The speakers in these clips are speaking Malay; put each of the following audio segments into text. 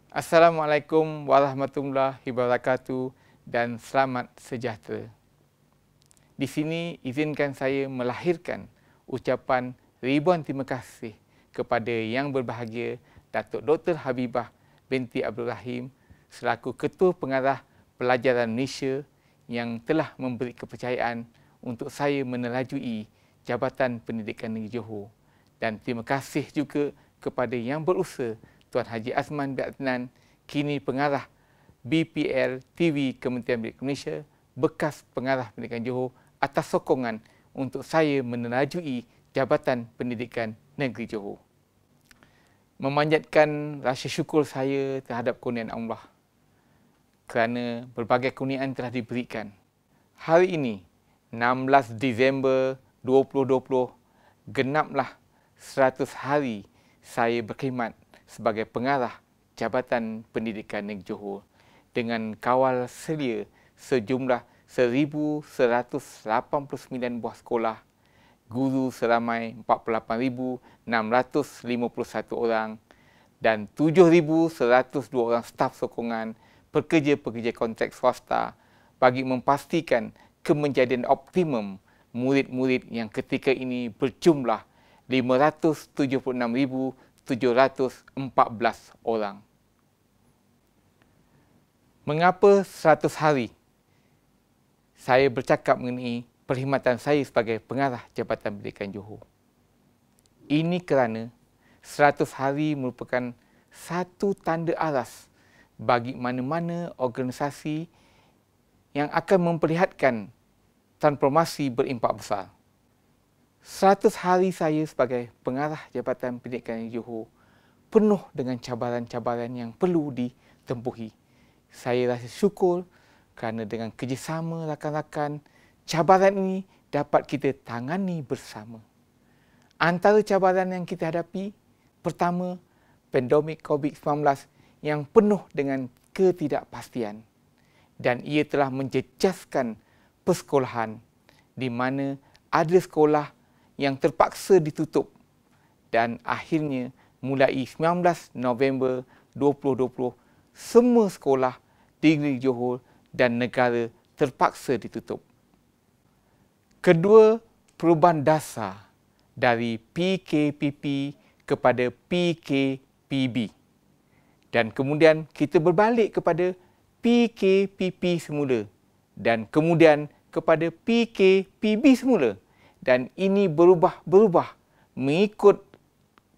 Assalamualaikum warahmatullahi wabarakatuh dan selamat sejahtera. Di sini izinkan saya melahirkan ucapan ribuan terima kasih kepada Yang Berbahagia Datuk Dr. Habibah binti Abdul Rahim selaku Ketua Pengarah Pelajaran Malaysia yang telah memberi kepercayaan untuk saya menerajui Jabatan Pendidikan Negeri Johor. Dan terima kasih juga kepada Yang Berusaha Tuan Haji Azman bin Adnan, kini Pengarah BPL TV Kementerian Pendidikan Malaysia, bekas Pengarah Pendidikan Johor, atas sokongan untuk saya menerajui Jabatan Pendidikan Negeri Johor. Memanjatkan rasa syukur saya terhadap kurniaan Allah kerana berbagai kurniaan telah diberikan. Hari ini, 16 Disember 2020, genaplah 100 hari saya berkhidmat sebagai Pengarah Jabatan Pendidikan Negeri Johor dengan kawal selia sejumlah 1,189 buah sekolah, guru seramai 48,651 orang dan 7,102 orang staf sokongan, pekerja-pekerja kontrak swasta bagi memastikan kemenjadian optimum murid-murid yang ketika ini berjumlah 576,714 orang. Mengapa 100 hari saya bercakap mengenai perkhidmatan saya sebagai Pengarah Jabatan Pendidikan Johor? Ini kerana 100 hari merupakan satu tanda aras bagi mana-mana organisasi yang akan memperlihatkan transformasi berimpak besar. 100 hari saya sebagai Pengarah Jabatan Pendidikan Negeri Johor penuh dengan cabaran-cabaran yang perlu ditempuhi. Saya rasa syukur kerana dengan kerjasama rakan-rakan, cabaran ini dapat kita tangani bersama. Antara cabaran yang kita hadapi, pertama, pandemik COVID-19 yang penuh dengan ketidakpastian dan ia telah menjejaskan persekolahan di mana ada sekolah yang terpaksa ditutup dan akhirnya mulai 19 November 2020 semua sekolah di negeri Johor dan negara terpaksa ditutup. Kedua, perubahan dasar dari PKPP kepada PKPB dan kemudian kita berbalik kepada PKPP semula dan kemudian kepada PKPB semula. Dan ini berubah-berubah mengikut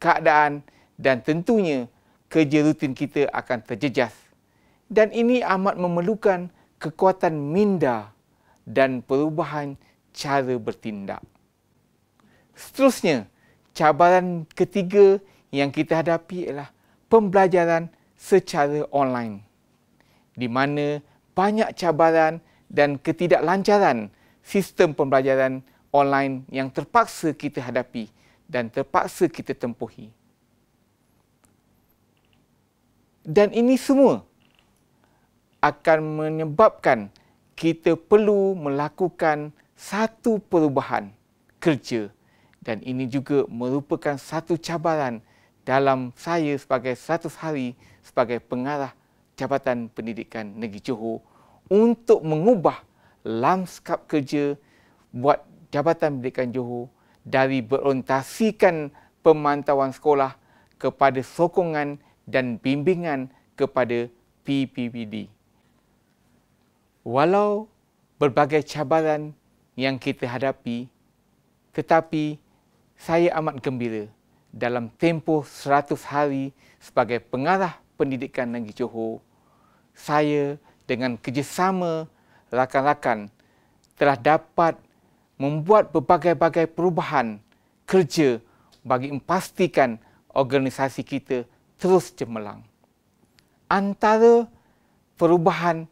keadaan dan tentunya kerja rutin kita akan terjejas. Dan ini amat memerlukan kekuatan minda dan perubahan cara bertindak. Seterusnya, cabaran ketiga yang kita hadapi ialah pembelajaran secara online, di mana banyak cabaran dan ketidaklancaran sistem pembelajaran online yang terpaksa kita hadapi dan terpaksa kita tempuhi. Dan ini semua akan menyebabkan kita perlu melakukan satu perubahan kerja dan ini juga merupakan satu cabaran dalam saya sebagai 100 hari sebagai Pengarah Jabatan Pendidikan Negeri Johor untuk mengubah lanskap kerja buat Jabatan Pendidikan Johor dari berorientasikan pemantauan sekolah kepada sokongan dan bimbingan kepada PPPD. Walau berbagai cabaran yang kita hadapi, tetapi saya amat gembira dalam tempoh 100 hari sebagai Pengarah Pendidikan Negeri Johor, saya dengan kerjasama rakan-rakan telah dapat membuat berbagai-bagai perubahan kerja bagi memastikan organisasi kita terus cemerlang. Antara perubahan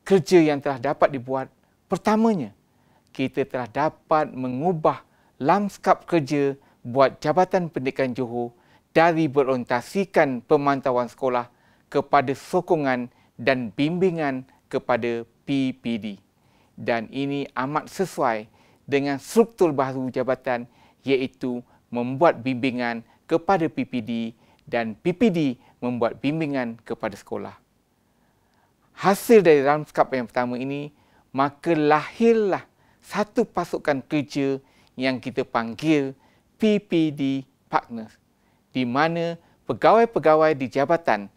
kerja yang telah dapat dibuat, pertamanya, kita telah dapat mengubah lanskap kerja buat Jabatan Pendidikan Johor dari berorientasikan pemantauan sekolah kepada sokongan dan bimbingan kepada PPD. Dan ini amat sesuai dengan struktur baru jabatan iaitu membuat bimbingan kepada PPD dan PPD membuat bimbingan kepada sekolah. Hasil dari round-up yang pertama ini, maka lahirlah satu pasukan kerja yang kita panggil PPD Partners, di mana pegawai-pegawai di jabatan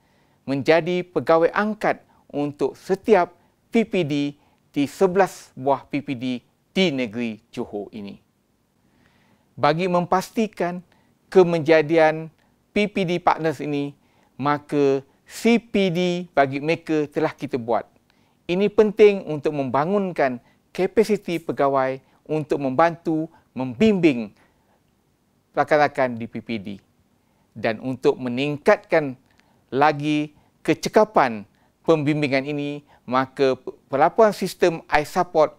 menjadi pegawai angkat untuk setiap PPD di 11 buah PPD di negeri Johor ini. Bagi memastikan kemenjadian PPD Partners ini, maka CPD bagi mereka telah kita buat. Ini penting untuk membangunkan kapasiti pegawai untuk membantu membimbing rakan-rakan di PPD dan untuk meningkatkan lagi kecekapan pembimbingan ini, maka pelaporan sistem iSupport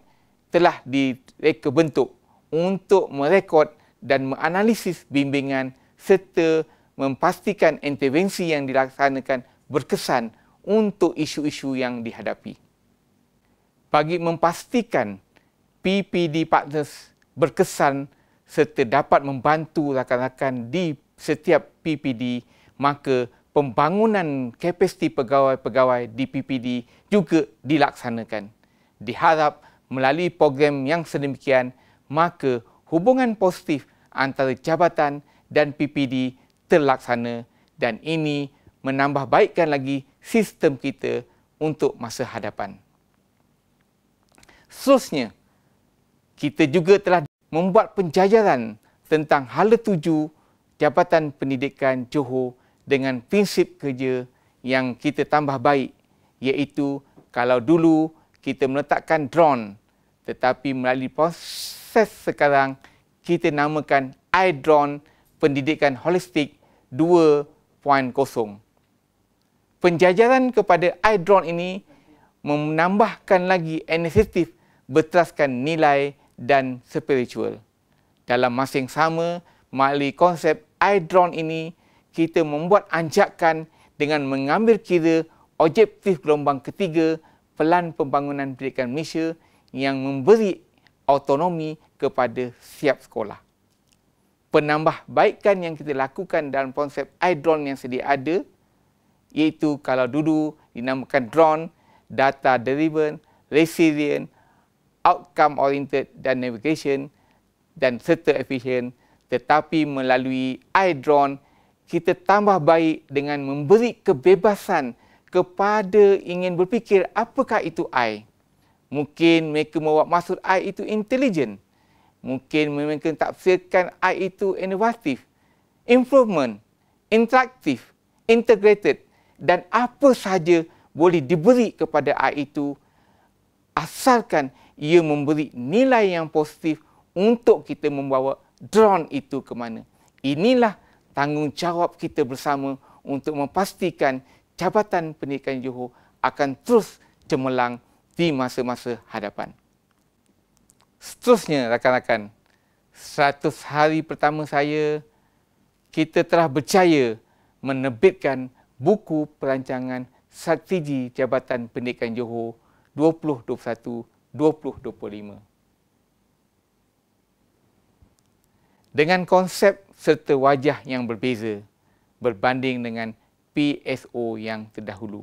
telah direka bentuk untuk merekod dan menganalisis bimbingan serta memastikan intervensi yang dilaksanakan berkesan untuk isu-isu yang dihadapi. Bagi memastikan PPD Partners berkesan serta dapat membantu rakan-rakan di setiap PPD, maka pembangunan kapasiti pegawai-pegawai di PPD juga dilaksanakan. Diharap melalui program yang sedemikian, maka hubungan positif antara jabatan dan PPD terlaksana dan ini menambah baikkan lagi sistem kita untuk masa hadapan. Seterusnya, kita juga telah membuat penjajaran tentang hala tuju Jabatan Pendidikan Johor dengan prinsip kerja yang kita tambah baik, iaitu kalau dulu kita meletakkan drone, tetapi melalui proses sekarang kita namakan iDrone Pendidikan Holistik 2.0. Penjajaran kepada iDrone ini menambahkan lagi inisiatif berteraskan nilai dan spiritual. Dalam masa yang sama, melalui konsep iDrone ini, kita membuat anjakan dengan mengambil kira objektif gelombang ketiga Pelan Pembangunan Pendidikan Malaysia yang memberi autonomi kepada setiap sekolah. Penambahbaikan yang kita lakukan dalam konsep iDrone yang sedia ada, iaitu kalau dulu dinamakan drone, data driven, resilient, outcome oriented dan navigation dan serta efisien, tetapi melalui iDrone kita tambah baik dengan memberi kebebasan kepada ingin berfikir apakah itu I. Mungkin mereka membuat maksud I itu intelligent. Mungkin mereka tafsirkan I itu inovatif, improvement, interaktif, integrated dan apa sahaja boleh diberi kepada I itu asalkan ia memberi nilai yang positif untuk kita membawa drone itu ke mana. Inilah tanggungjawab kita bersama untuk memastikan Jabatan Pendidikan Johor akan terus cemerlang di masa-masa hadapan. Seterusnya, rakan-rakan, 100 hari pertama saya, kita telah berjaya menerbitkan buku perancangan Strategi Jabatan Pendidikan Johor 2021-2025. Dengan konsep serta wajah yang berbeza berbanding dengan PSO yang terdahulu.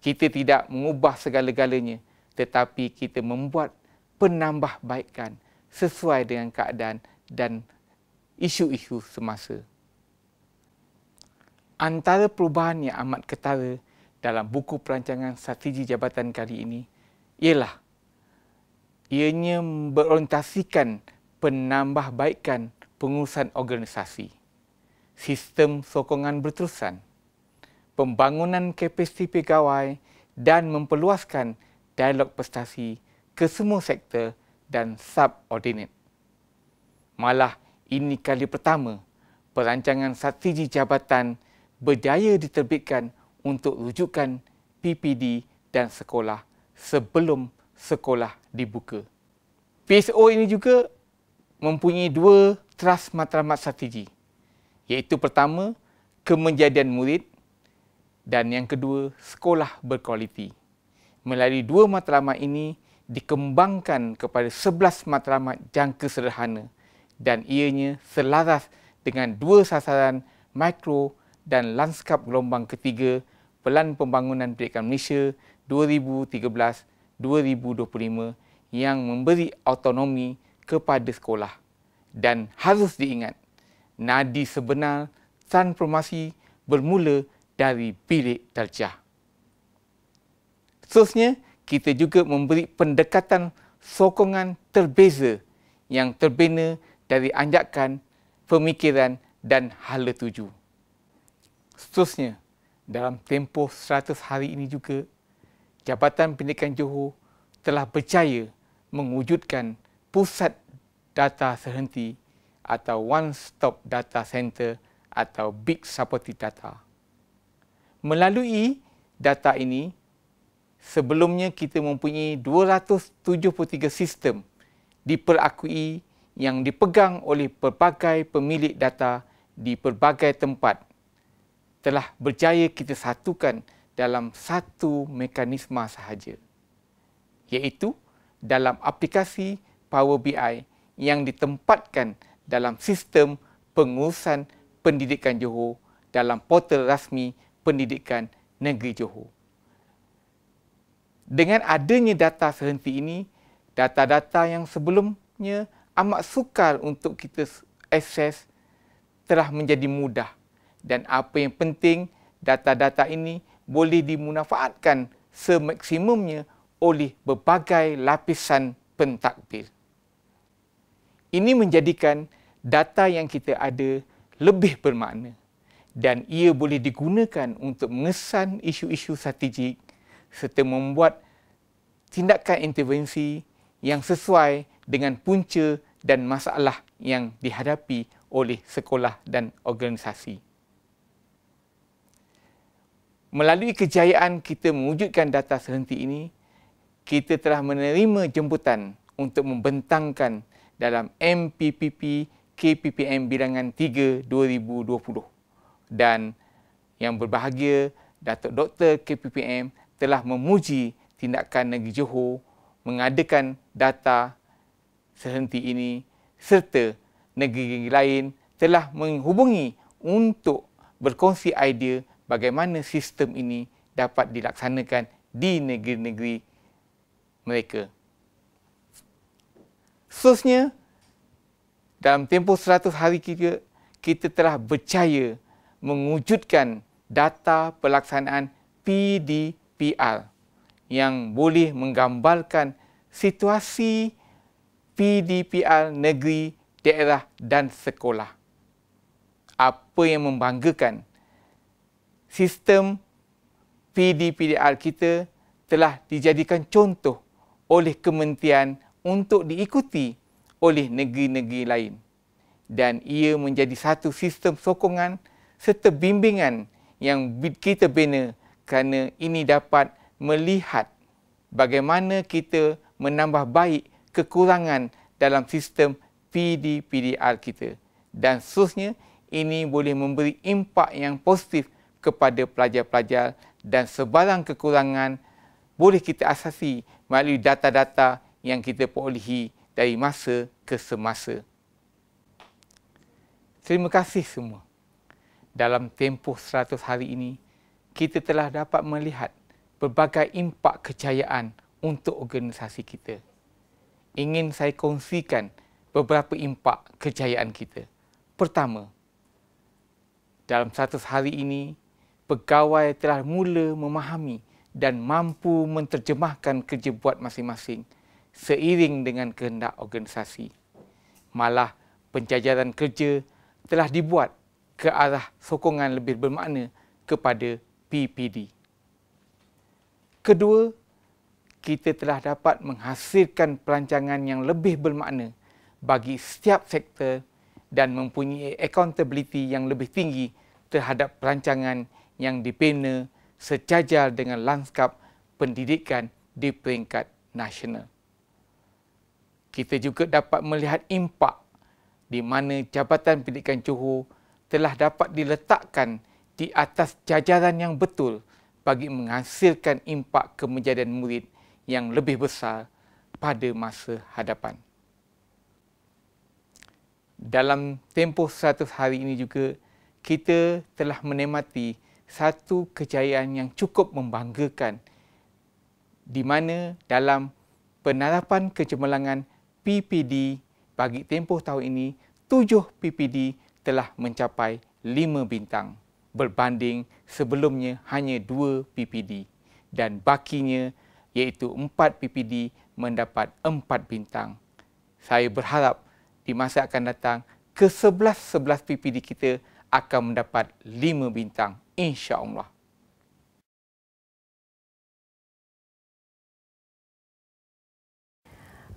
Kita tidak mengubah segala-galanya, tetapi kita membuat penambahbaikan sesuai dengan keadaan dan isu-isu semasa. Antara perubahan yang amat ketara dalam buku perancangan strategi jabatan kali ini ialah ianya berorientasikan penambahbaikan pengurusan organisasi, sistem sokongan berterusan, pembangunan kapasiti pegawai dan memperluaskan dialog prestasi ke semua sektor dan subordinate. Malah ini kali pertama perancangan strategi jabatan berjaya diterbitkan untuk rujukan PPD dan sekolah sebelum sekolah dibuka. PSO ini juga mempunyai dua teras matlamat strategi, iaitu pertama, kemenjadian murid dan yang kedua, sekolah berkualiti. Melalui dua matlamat ini dikembangkan kepada 11 matlamat jangka sederhana dan ianya selaras dengan dua sasaran mikro dan Lanskap Gelombang Ketiga Pelan Pembangunan Pendidikan Malaysia 2013-2025 yang memberi autonomi kepada sekolah. Dan harus diingat, nadi sebenar transformasi bermula dari bilik darjah. Seterusnya, kita juga memberi pendekatan sokongan terbeza yang terbina dari anjakan, pemikiran dan hala tuju. Seterusnya, dalam tempoh 100 hari ini juga, Jabatan Pendidikan Johor telah berjaya mewujudkan pusat data sehenti atau One Stop Data Center atau Big Supported Data. Melalui data ini, sebelumnya kita mempunyai 273 sistem diperakui yang dipegang oleh pelbagai pemilik data di pelbagai tempat telah berjaya kita satukan dalam satu mekanisme sahaja, iaitu dalam aplikasi Power BI yang ditempatkan dalam sistem pengurusan pendidikan Johor dalam portal rasmi Pendidikan Negeri Johor. Dengan adanya data sehenti ini, data-data yang sebelumnya amat sukar untuk kita akses telah menjadi mudah, dan apa yang penting, data-data ini boleh dimanfaatkan semaksimumnya oleh berbagai lapisan pentadbir. Ini menjadikan data yang kita ada lebih bermakna dan ia boleh digunakan untuk mengesan isu-isu strategik serta membuat tindakan intervensi yang sesuai dengan punca dan masalah yang dihadapi oleh sekolah dan organisasi. Melalui kejayaan kita mewujudkan data sehenti ini, kita telah menerima jemputan untuk membentangkan dalam MPPP KPPM Bilangan 3 2020 dan yang berbahagia Datuk Dr. KPPM telah memuji tindakan Negeri Johor mengadakan data sehenti ini serta negeri lain telah menghubungi untuk berkongsi idea bagaimana sistem ini dapat dilaksanakan di negeri-negeri mereka. Seterusnya, dalam tempoh 100 hari kita telah berjaya mewujudkan data pelaksanaan PDPR yang boleh menggambarkan situasi PDPR negeri, daerah dan sekolah. Apa yang membanggakan, sistem PDPR kita telah dijadikan contoh oleh kementerian untuk diikuti oleh negeri-negeri lain dan ia menjadi satu sistem sokongan serta bimbingan yang kita bina kerana ini dapat melihat bagaimana kita menambah baik kekurangan dalam sistem PDPR kita dan seterusnya ini boleh memberi impak yang positif kepada pelajar-pelajar dan sebarang kekurangan boleh kita asasi melalui data-data yang kita perolehi dari masa ke semasa. Terima kasih semua. Dalam tempoh 100 hari ini, kita telah dapat melihat pelbagai impak kejayaan untuk organisasi kita. Ingin saya kongsikan beberapa impak kejayaan kita. Pertama, dalam 100 hari ini, pegawai telah mula memahami dan mampu menterjemahkan kerja buat masing-masing seiring dengan kehendak organisasi. Malah, penjajaran kerja telah dibuat ke arah sokongan lebih bermakna kepada PPD. Kedua, kita telah dapat menghasilkan perancangan yang lebih bermakna bagi setiap sektor dan mempunyai accountability yang lebih tinggi terhadap perancangan yang dibina sejajar dengan lanskap pendidikan di peringkat nasional. Kita juga dapat melihat impak di mana Jabatan Pendidikan Johor telah dapat diletakkan di atas jajaran yang betul bagi menghasilkan impak kemenjadian murid yang lebih besar pada masa hadapan. Dalam tempoh 100 hari ini juga, kita telah menikmati satu kejayaan yang cukup membanggakan di mana dalam penerapan kecemerlangan PPD bagi tempoh tahun ini, 7 PPD telah mencapai 5 bintang berbanding sebelumnya hanya 2 PPD dan bakinya iaitu 4 PPD mendapat 4 bintang. Saya berharap di masa akan datang ke-11 PPD kita akan mendapat 5 bintang, insya-Allah.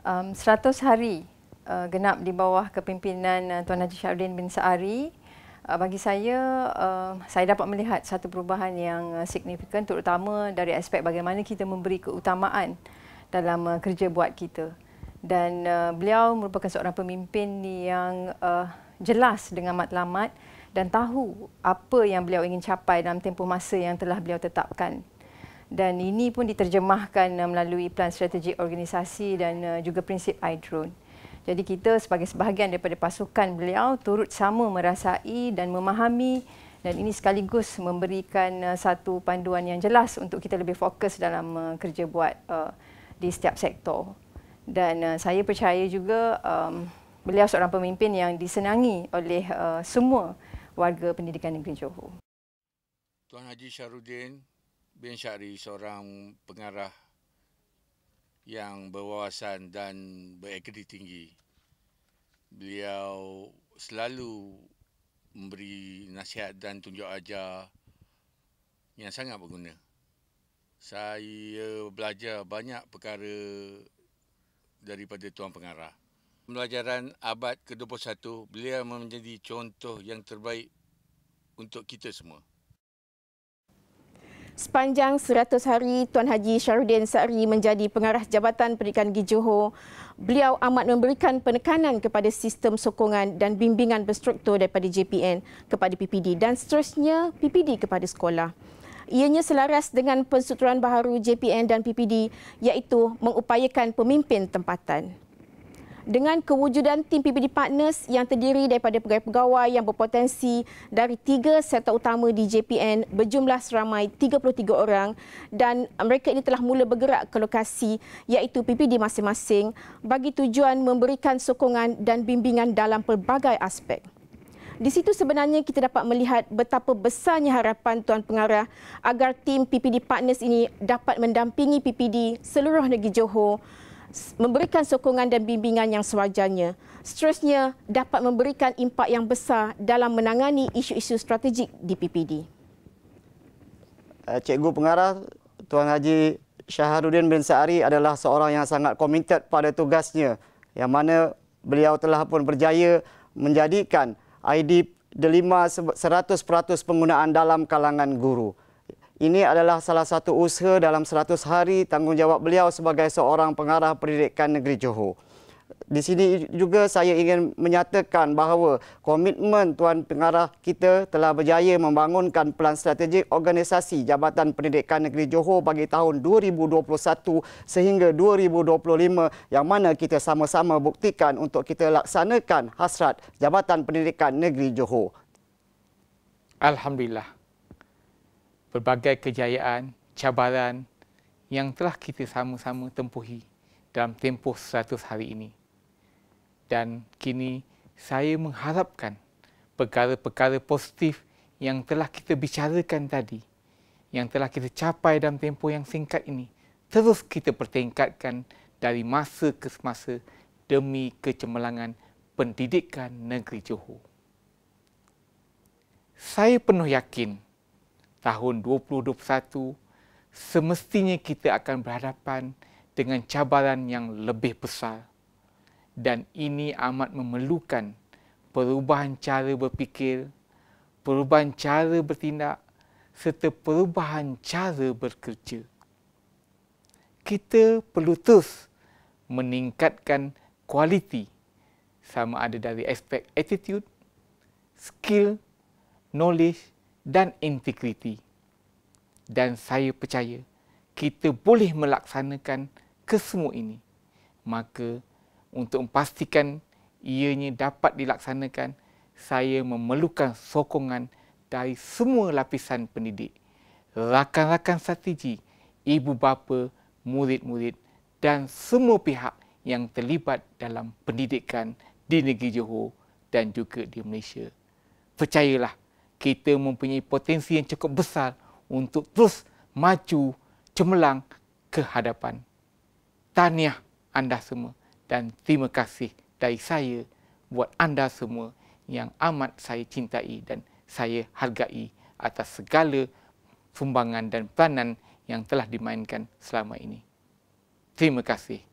100 hari genap di bawah kepimpinan Tuan Haji Syahrudin bin Saari. Bagi saya dapat melihat satu perubahan yang signifikan, terutama dari aspek bagaimana kita memberi keutamaan dalam kerja buat kita. Dan beliau merupakan seorang pemimpin yang jelas dengan matlamat dan tahu apa yang beliau ingin capai dalam tempoh masa yang telah beliau tetapkan. Dan ini pun diterjemahkan melalui plan strategi organisasi dan juga prinsip iDrone. Jadi kita sebagai sebahagian daripada pasukan beliau turut sama merasai dan memahami, dan ini sekaligus memberikan satu panduan yang jelas untuk kita lebih fokus dalam kerja buat di setiap sektor. Dan saya percaya juga beliau seorang pemimpin yang disenangi oleh semua warga pendidikan negeri Johor. Tuan Haji Syahrudin bin Saari seorang pengarah yang berwawasan dan berakademik tinggi. Beliau selalu memberi nasihat dan tunjuk ajar yang sangat berguna. Saya belajar banyak perkara daripada Tuan Pengarah. Pembelajaran abad ke-21, beliau menjadi contoh yang terbaik untuk kita semua. Sepanjang 100 hari Tuan Haji Syahrudin Saari menjadi pengarah Jabatan Pendidikan Negeri Johor, beliau amat memberikan penekanan kepada sistem sokongan dan bimbingan berstruktur daripada JPN kepada PPD dan seterusnya PPD kepada sekolah. Ianya selaras dengan pensuturan baharu JPN dan PPD iaitu mengupayakan pemimpin tempatan. Dengan kewujudan tim PPD Partners yang terdiri daripada pegawai-pegawai yang berpotensi dari 3 sektor utama di JPN berjumlah seramai 33 orang dan mereka ini telah mula bergerak ke lokasi iaitu PPD masing-masing bagi tujuan memberikan sokongan dan bimbingan dalam pelbagai aspek. Di situ sebenarnya kita dapat melihat betapa besarnya harapan Tuan Pengarah agar tim PPD Partners ini dapat mendampingi PPD seluruh negeri Johor, memberikan sokongan dan bimbingan yang sewajarnya. Seterusnya, dapat memberikan impak yang besar dalam menangani isu-isu strategik di PPD. Cikgu Pengarah Tuan Haji Syahrudin bin Saari adalah seorang yang sangat komited pada tugasnya, yang mana beliau telah pun berjaya menjadikan ID Delima 100% penggunaan dalam kalangan guru. Ini adalah salah satu usaha dalam 100 hari tanggungjawab beliau sebagai seorang pengarah pendidikan negeri Johor. Di sini juga saya ingin menyatakan bahawa komitmen Tuan Pengarah kita telah berjaya membangunkan plan strategik organisasi Jabatan Pendidikan Negeri Johor bagi tahun 2021 sehingga 2025 yang mana kita sama-sama buktikan untuk kita laksanakan hasrat Jabatan Pendidikan Negeri Johor. Alhamdulillah. Berbagai kejayaan, cabaran yang telah kita sama-sama tempuhi dalam tempoh 100 hari ini. Dan kini saya mengharapkan perkara-perkara positif yang telah kita bicarakan tadi, yang telah kita capai dalam tempoh yang singkat ini, terus kita pertingkatkan dari masa ke semasa demi kecemerlangan pendidikan negeri Johor. Saya penuh yakin tahun 2021 semestinya kita akan berhadapan dengan cabaran yang lebih besar. Dan ini amat memerlukan perubahan cara berfikir, perubahan cara bertindak serta perubahan cara bekerja. Kita perlu terus meningkatkan kualiti sama ada dari aspek attitude, skill, knowledge dan integriti. Dan saya percaya kita boleh melaksanakan kesemua ini. Maka untuk memastikan ianya dapat dilaksanakan, saya memerlukan sokongan dari semua lapisan pendidik, rakan-rakan strategi, ibu bapa, murid-murid dan semua pihak yang terlibat dalam pendidikan di negeri Johor dan juga di Malaysia. Percayalah, kita mempunyai potensi yang cukup besar untuk terus maju cemerlang ke hadapan. Tahniah anda semua dan terima kasih dari saya buat anda semua yang amat saya cintai dan saya hargai atas segala sumbangan dan peranan yang telah dimainkan selama ini. Terima kasih.